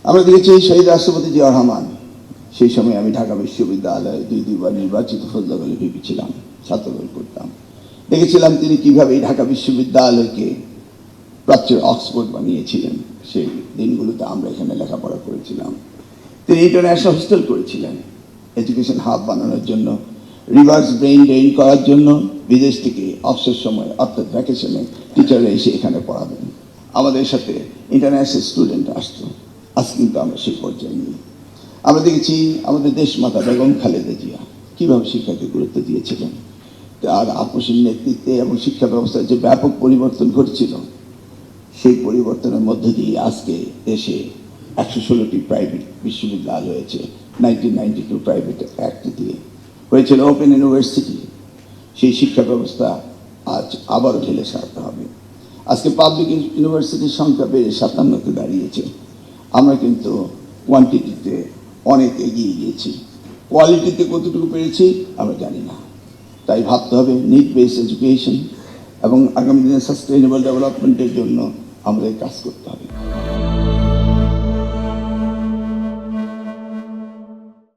আমরা দেখেছি শহীদ রাষ্ট্রপতি জিয়া রহমান, সেই সময় আমি ঢাকা বিশ্ববিদ্যালয়ে দুইবার নির্বাচিত ফজলে কলেজে ভিপি ছিলাম, ছাত্রদল করতাম। দেখেছিলাম তিনি কিভাবে ঢাকা বিশ্ববিদ্যালয়কে প্রাচ্যের অক্সফোর্ড বানিয়েছিলেন। সেই দিনগুলোতে আমরা এখানে লেখাপড়া করেছিলাম। তিনি ইন্টারন্যাশনাল হোস্টেল করেছিলেন এডুকেশন হাব বানানোর জন্য, রিভার্স ব্রেইন ড্রেইন করার জন্য। বিদেশ থেকে অবসর সময় অর্থাৎ ভ্যাকেশনে টিচাররা এসে এখানে পড়াবেন, আমাদের সাথে ইন্টারন্যাশনাল স্টুডেন্ট আসতো। আজ কিন্তু আমরা সেই পর্যায়ে নিই। আমরা দেখেছি আমাদের দেশমাতা বেগম খালেদা জিয়া কীভাবে শিক্ষাকে গুরুত্ব দিয়েছিলেন। তার আপসীর নেতৃত্বে এবং শিক্ষা ব্যবস্থার যে ব্যাপক পরিবর্তন ঘটছিল, সেই পরিবর্তনের মধ্য দিয়ে আজকে দেশে 116টি প্রাইভেট বিশ্ববিদ্যালয় হয়েছে। 1992 প্রাইভেট অ্যাক্ট দিয়ে হয়েছিল ওপেন ইউনিভার্সিটি। সেই শিক্ষা ব্যবস্থা আজ আবারও ঢেলে সারতে হবে। আজকে পাবলিক ইউনিভার্সিটির সংখ্যা বেড়ে 57তে দাঁড়িয়েছে। আমরা কিন্তু কোয়ান্টিটিতে অনেক এগিয়ে গিয়েছি, কোয়ালিটিতে কতটুকু পেরেছি আমরা জানি না। তাই ভাবতে হবে নিড বেসড এডুকেশন এবং আগামী দিনে সাস্টেইনেবল ডেভেলপমেন্টের জন্য আমাদের কাজ করতে হবে।